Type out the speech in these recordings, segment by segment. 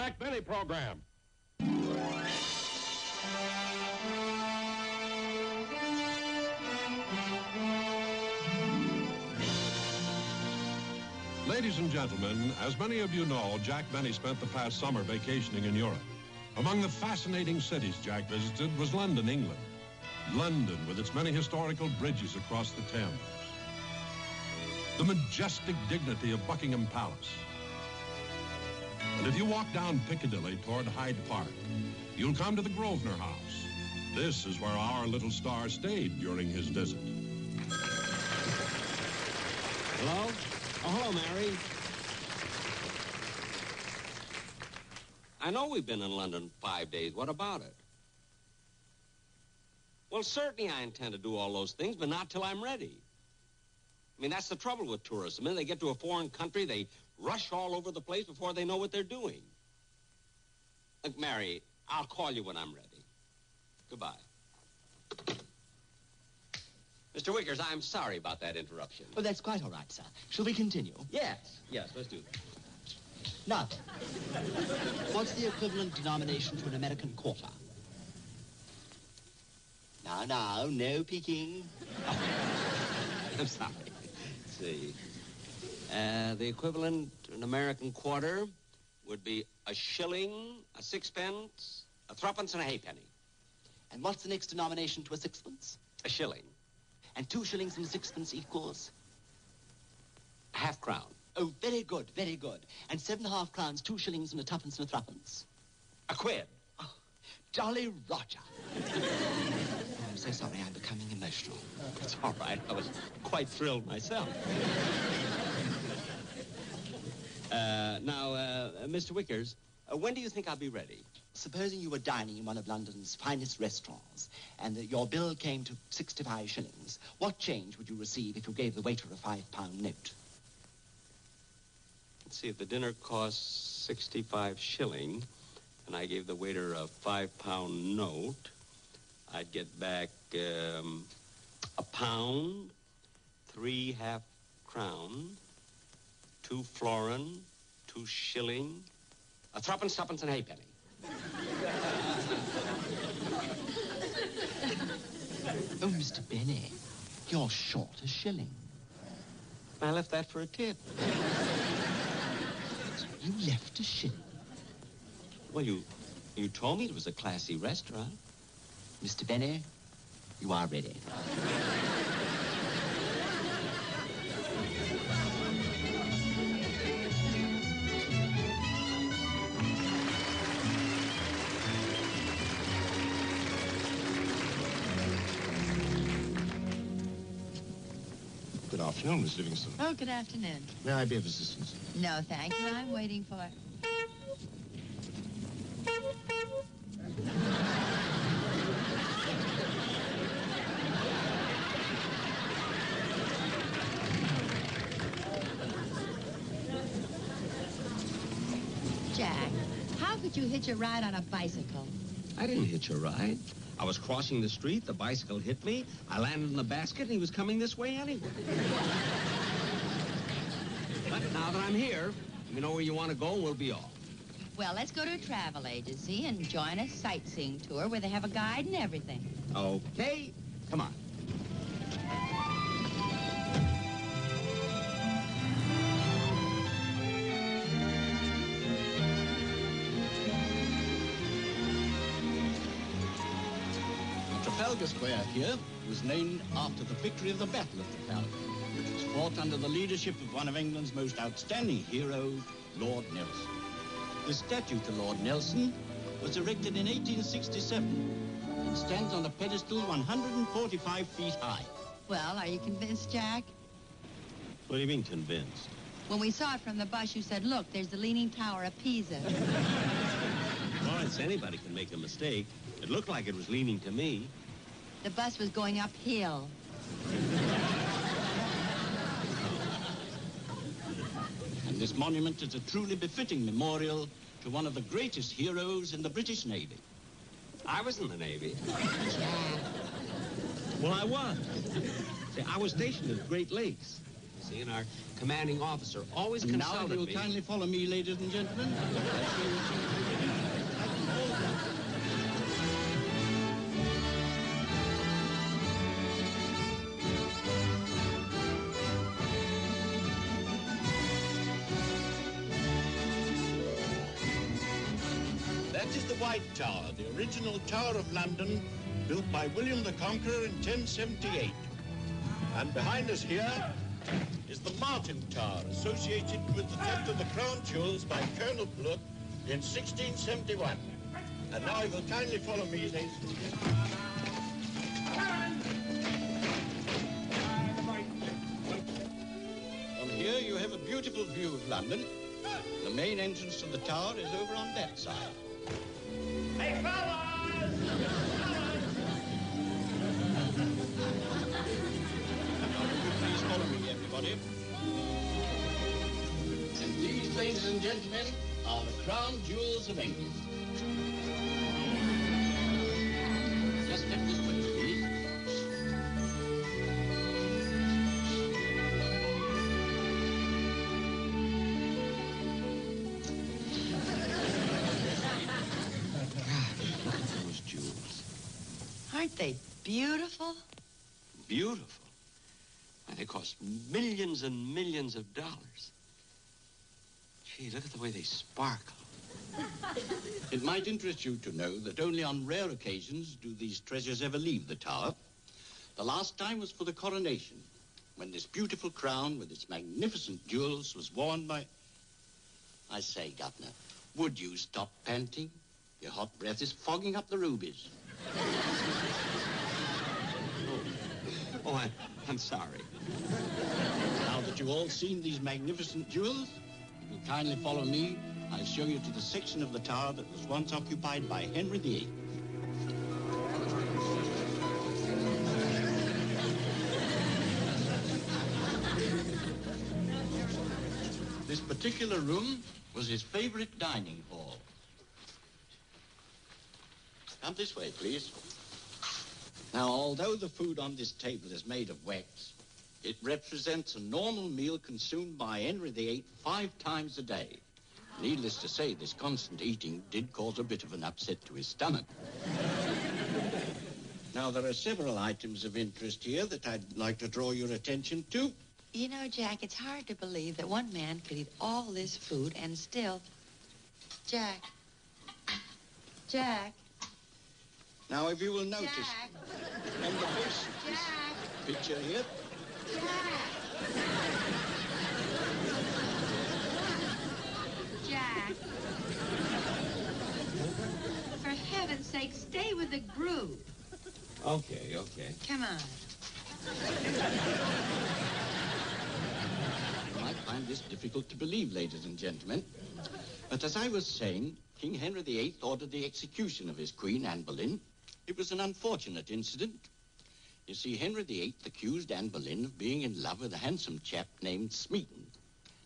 Jack Benny program. Ladies and gentlemen, as many of you know, Jack Benny spent the past summer vacationing in Europe. Among the fascinating cities Jack visited was London, England. London, with its many historical bridges across the Thames. The majestic dignity of Buckingham Palace. And if you walk down Piccadilly toward Hyde Park, you'll come to the Grosvenor House. This is where our little star stayed during his visit. Hello? Oh, hello, Mary. I know we've been in London 5 days. What about it? Well, certainly I intend to do all those things, but not till I'm ready. I mean, that's the trouble with tourists. The minute they get to a foreign country, they rush all over the place before they know what they're doing. Look, Mary, I'll call you when I'm ready. Goodbye. Mr. Wickers, I'm sorry about that interruption. Oh, that's quite all right, sir. Shall we continue? Yes, let's do that. Now, what's the equivalent denomination to an American quarter? Now, no peeking. I'm sorry. Let's see. The equivalent to an American quarter would be a shilling, a sixpence, a threepence, and a halfpenny. And what's the next denomination to a sixpence? A shilling. And 2 shillings and sixpence equals? A half crown. Oh, very good, very good. And 7.5 crowns, 2 shillings and a tuppence and a threepence. A quid. Oh, Jolly Roger. I'm so sorry, I'm becoming emotional. It's all right. I was quite thrilled myself. Mr. Wickers, when do you think I'll be ready? Supposing you were dining in one of London's finest restaurants and that your bill came to 65 shillings, what change would you receive if you gave the waiter a £5 note? Let's see, if the dinner costs 65 shilling and I gave the waiter a £5 note, I'd get back £1, 3 half crown, 2 florin, 2 shilling, a threepence, tuppence, and a halfpenny. Oh, Mr. Benny, you're short a shilling. I left that for a tip. You left a shilling? Well, you told me it was a classy restaurant. Mr. Benny, you are ready. Good afternoon, Miss Livingston. Oh, good afternoon. May I be of assistance? No, thank you. I'm waiting for... Jack, how could you hitch a ride on a bicycle? I didn't hitch a ride. I was crossing the street, the bicycle hit me, I landed in the basket, and he was coming this way anyway. But now that I'm here, you know where you want to go, and we'll be off. Well, let's go to a travel agency and join a sightseeing tour where they have a guide and everything. Okay, come on. Trafalgar Square here was named after the victory of the Battle of Trafalgar, which was fought under the leadership of one of England's most outstanding heroes, Lord Nelson. The statue to Lord Nelson was erected in 1867 and stands on a pedestal 145 feet high. Well, are you convinced, Jack? What do you mean, convinced? When we saw it from the bus, you said, look, there's the Leaning Tower of Pisa. Lawrence, anybody can make a mistake. It looked like it was leaning to me. The bus was going uphill. And this monument is a truly befitting memorial to one of the greatest heroes in the British Navy. I was in the Navy. Well, I was. See, I was stationed at Great Lakes. you see, and our commanding officer always And now, consulted if you'll me. kindly follow me, ladies and gentlemen. That is the White Tower, the original Tower of London, built by William the Conqueror in 1078. And behind us here is the Martin Tower, associated with the theft of the crown jewels by Colonel Blood in 1671. And now you will kindly follow me, ladies and gentlemen. From here you have a beautiful view of London. The main entrance to the tower is over on that side. Hey, fellas! Please follow me, everybody. And these, ladies and gentlemen, are the crown jewels of England. Just step this way, please. Look at those jewels. Aren't they beautiful? Beautiful. And they cost millions and millions of dollars. Gee, look at the way they sparkle. It might interest you to know that only on rare occasions do these treasures ever leave the tower. The last time was for the coronation, when this beautiful crown with its magnificent jewels was worn by... I say, Governor, would you stop panting? Your hot breath is fogging up the rubies. Oh, I'm sorry. Now that you've all seen these magnificent jewels, if you'll kindly follow me, I'll show you to the section of the tower that was once occupied by Henry VIII. This particular room was his favorite dining hall. Come this way, please. Now, although the food on this table is made of wax, it represents a normal meal consumed by Henry VIII 5 times a day. Needless to say, this constant eating did cause a bit of an upset to his stomach. Now, there are several items of interest here that I'd like to draw your attention to. You know, Jack, it's hard to believe that one man could eat all this food and still... Jack. Jack. Now, if you will notice Jack. on the face of this Jack. picture here, Jack. For heaven's sake, stay with the group. Okay, okay. Come on. you might find this difficult to believe, ladies and gentlemen. But as I was saying, King Henry VIII ordered the execution of his Queen, Anne Boleyn. It was an unfortunate incident. You see, Henry VIII accused Anne Boleyn of being in love with a handsome chap named Smeaton.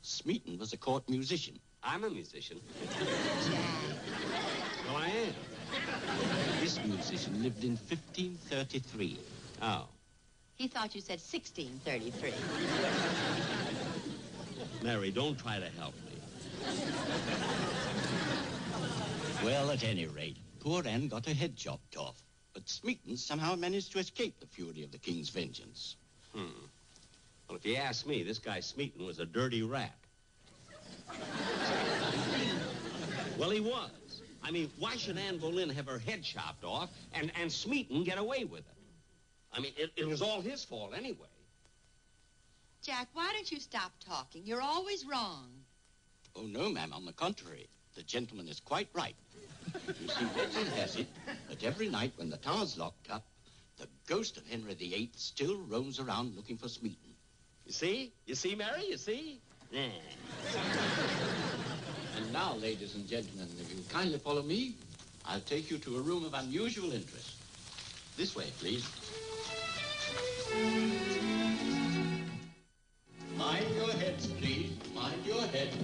Smeaton was a court musician. I'm a musician. Jack. Well, I am. This musician lived in 1533. Oh. He thought you said 1633. Mary, don't try to help me. Well, at any rate, poor Anne got her head chopped off. But Smeaton somehow managed to escape the fury of the king's vengeance. Well, if you ask me, this guy Smeaton was a dirty rat. Well, he was. I mean, why should Anne Boleyn have her head chopped off and Smeaton get away with it? I mean, it was all his fault anyway. Jack, why don't you stop talking? You're always wrong. Oh, no, ma'am. On the contrary, the gentleman is quite right. You see, legend has it that every night when the tower's locked up, the ghost of Henry VIII still roams around looking for Smeaton. You see? You see, Mary? You see? Yeah. And now, ladies and gentlemen, if you'll kindly follow me, I'll take you to a room of unusual interest. This way, please. Mind your heads, please. Mind your heads.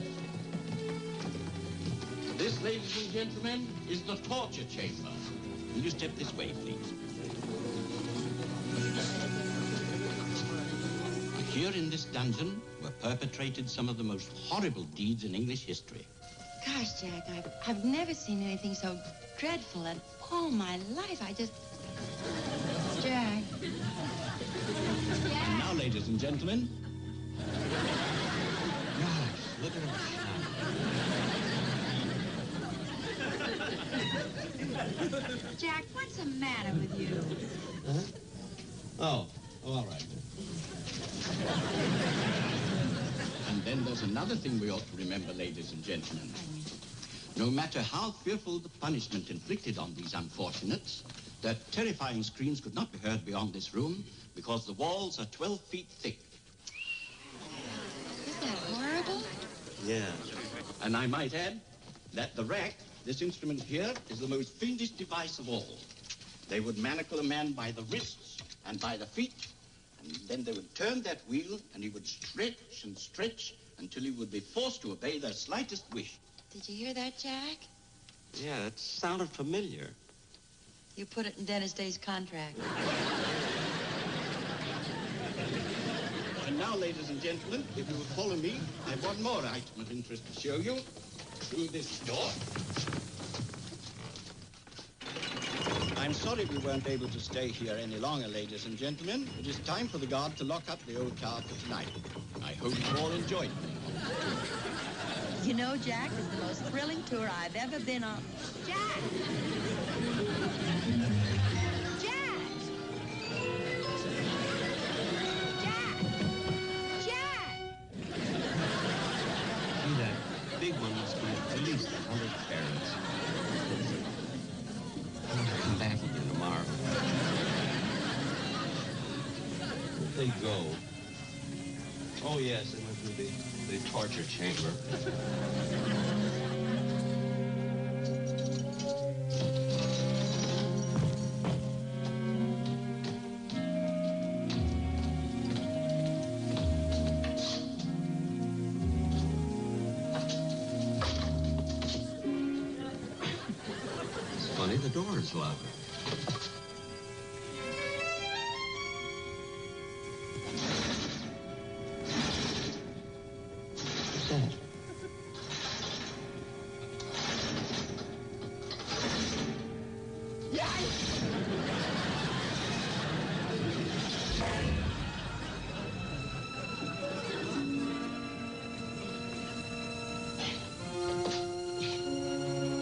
This, ladies and gentlemen, is the torture chamber. Will you step this way, please? Here in this dungeon were perpetrated some of the most horrible deeds in English history. Gosh, Jack, I've never seen anything so dreadful in all my life. Jack. And now, ladies and gentlemen, gosh, look at her shine. Jack, what's the matter with you? Oh, all right. And then there's another thing we ought to remember, ladies and gentlemen. No matter how fearful the punishment inflicted on these unfortunates, their terrifying screams could not be heard beyond this room because the walls are 12 feet thick. Isn't that horrible? Yeah. And I might add that the rack, this instrument here, is the most fiendish device of all. They would manacle a man by the wrists and by the feet, and then they would turn that wheel, and he would stretch and stretch until he would be forced to obey their slightest wish. Did you hear that, Jack? Yeah, it sounded familiar. You put it in Dennis Day's contract. And now, ladies and gentlemen, if you will follow me, I have one more item of interest to show you through this door. I'm sorry we weren't able to stay here any longer, ladies and gentlemen. It is time for the guard to lock up the old tower for tonight. I hope you all enjoyed it. You know, Jack, it's the most thrilling tour I've ever been on. Jack! Jack! Jack! Jack! See, that big one must be at least 100 carats. I'll come back again tomorrow. Where'd they go? Oh, yes, they went through the torture chamber. It's funny, the door is locked.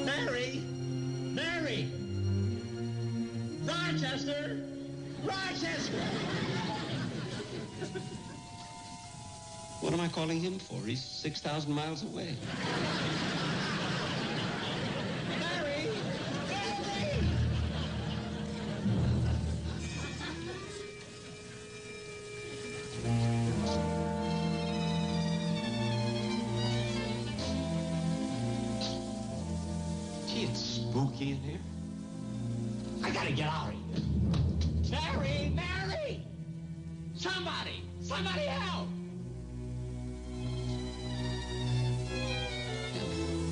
Mary! Mary! Rochester! Rochester! What am I calling him for? He's 6,000 miles away. Mary! Mary! Gee, it's spooky in here. I gotta get out of here. Mary! Mary! Somebody! Somebody help!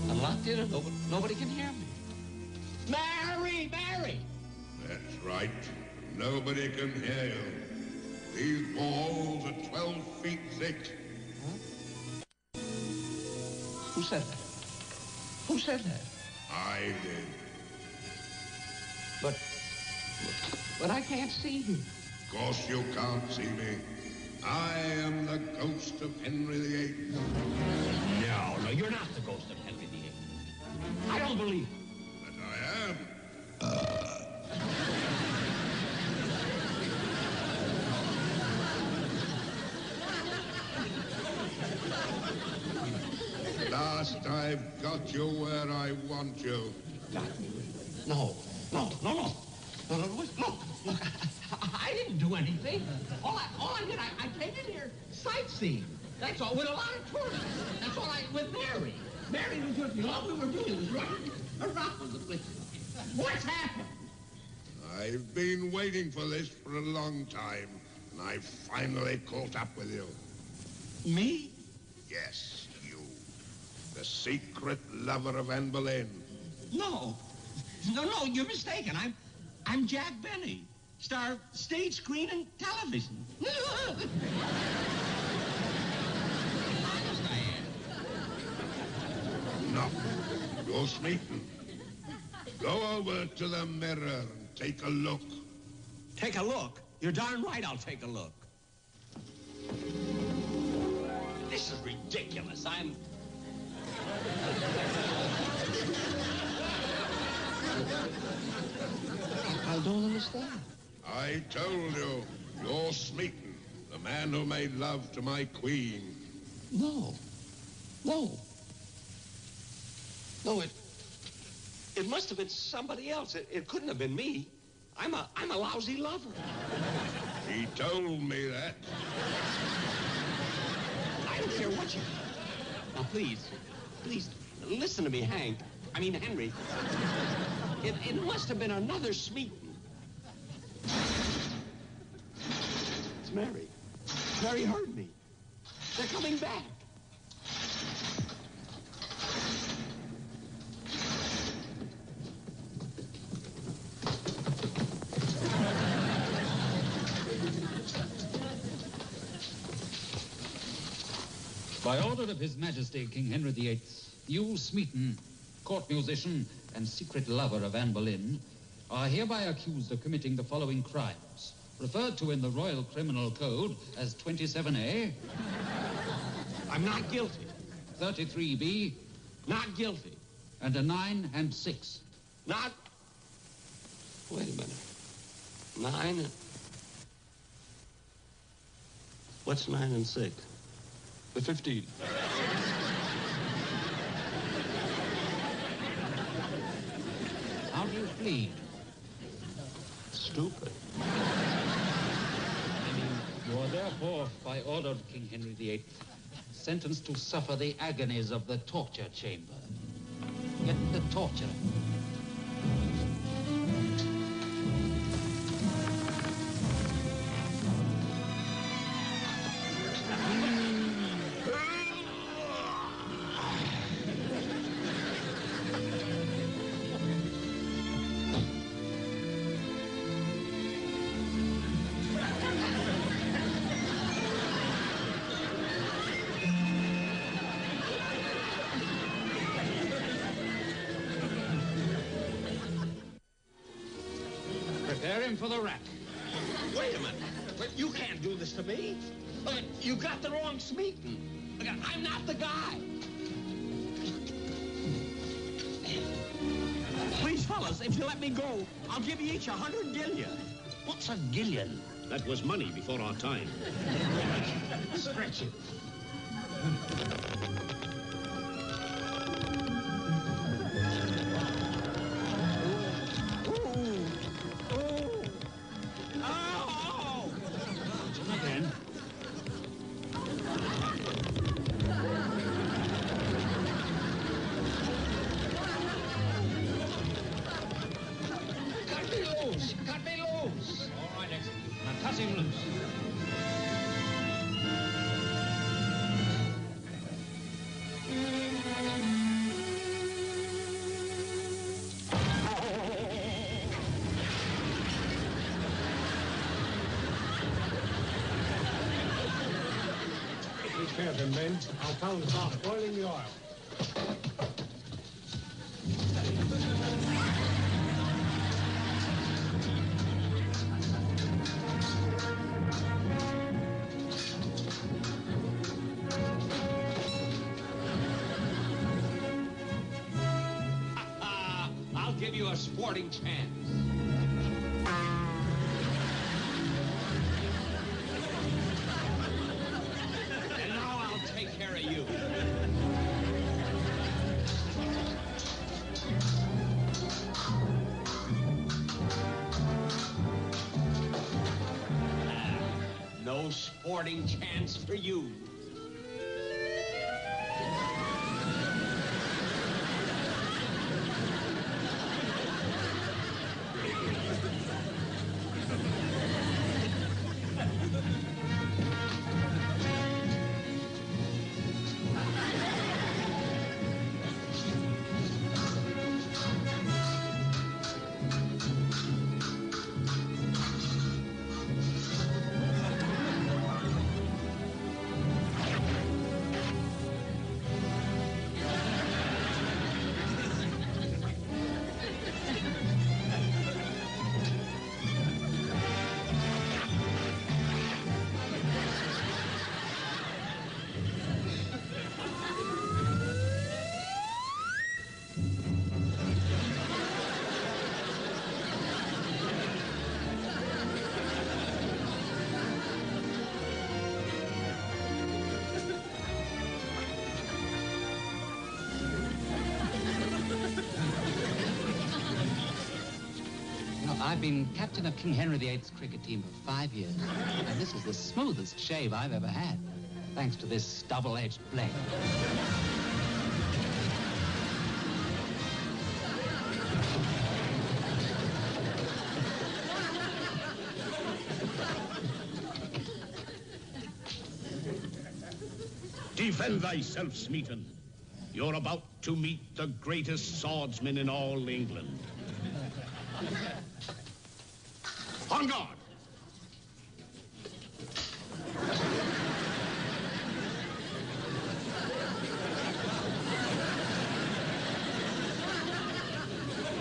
I'm locked in and nobody can hear me. Mary! Mary! That's right. Nobody can hear you. These walls are 12 feet thick. Who said that? Who said that? I did. But I can't see you. Of course you can't see me. I am the ghost of Henry VIII. No, you're not the ghost of Henry VIII. I don't believe it. But I am. Last I've got you where I want you. No. Look, I didn't do anything. All I did, I came in here sightseeing. That's all, with a lot of tourists. That's all with Mary. Mary was with me. All we were doing was running around the place. What's happened? I've been waiting for this for a long time, and I've finally caught up with you. Me? Yes, you. The secret lover of Anne Boleyn. No, you're mistaken. I'm Jack Benny, star of stage, screen, and television. You're Smeaton. Go over to the mirror and take a look. Take a look? You're darn right I'll take a look. This is ridiculous. I don't understand. I told you, you're Smeaton, the man who made love to my queen. No, it must have been somebody else. It couldn't have been me. I'm a lousy lover. He told me that. I don't care what you... Now, please, listen to me, Hank. I mean, Henry. It must have been another Smeaton. It's Mary. Mary heard me. They're coming back. By order of His Majesty King Henry VIII, you, Smeaton, court musician and secret lover of Anne Boleyn, are hereby accused of committing the following crimes, referred to in the Royal Criminal Code as 27A. I'm not guilty. 33B. Not guilty. And a 9 and 6. Not... Wait a minute. 9... What's 9 and 6? The 15. How do you plead? Stupid. You are therefore, by order of King Henry VIII, sentenced to suffer the agonies of the torture chamber. Get the torture. Prepare him for the rack. Wait a minute. You can't do this to me. You got the wrong Smeaton. I'm not the guy. Please, fellas, if you let me go, I'll give you each 100 gillion. What's a gillion? That was money before our time. Stretch it. Again. Cut me loose! Cut me loose! All right, execute. Now cut him loose. Be careful, men. Our tongues start boiling the oil. I'll give you a sporting chance. And now I'll take care of you. No sporting chance for you. I've been captain of King Henry VIII's cricket team for 5 years, and this is the smoothest shave I've ever had, thanks to this double-edged blade. Defend thyself, Smeaton. You're about to meet the greatest swordsman in all England. On guard!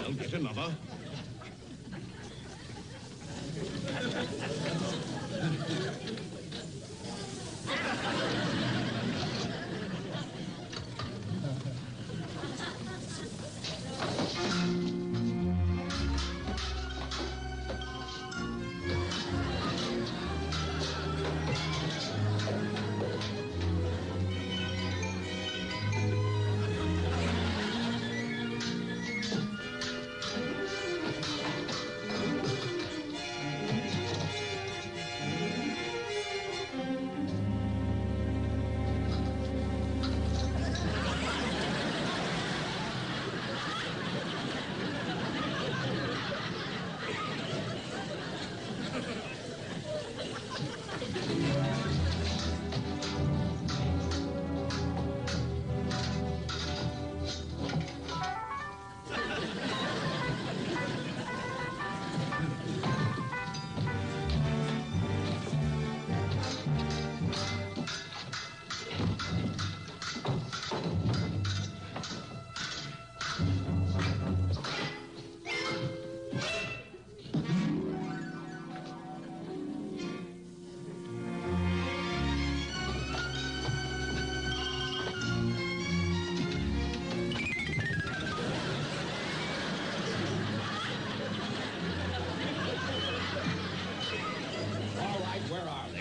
I'll get another.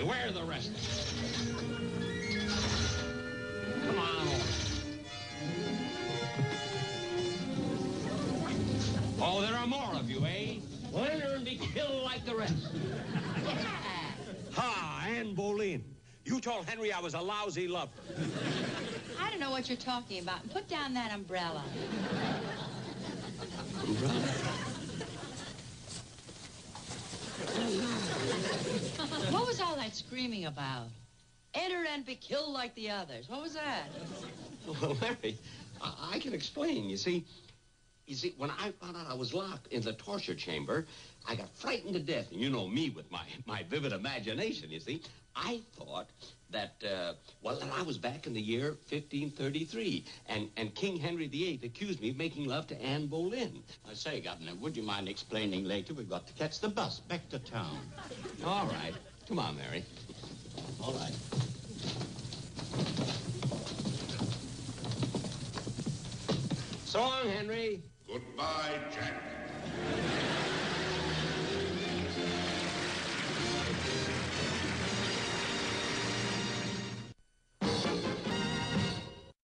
Where are the rest? Come on. Oh, there are more of you, eh? Well, enter and be killed like the rest. Ha, Anne Boleyn. You told Henry I was a lousy lover. I don't know what you're talking about. Put down that umbrella. Umbrella? What was all that screaming about? Enter and be killed like the others. What was that? Well, Mary, I can explain. You see, when I found out I was locked in the torture chamber, I got frightened to death. And you know me with my vivid imagination, you see. I thought that, that I was back in the year 1533, and King Henry VIII accused me of making love to Anne Boleyn. I say, Governor, would you mind explaining later? We've got to catch the bus back to town. All right. Come on, Mary. All right. So long, Henry. Goodbye, Jack.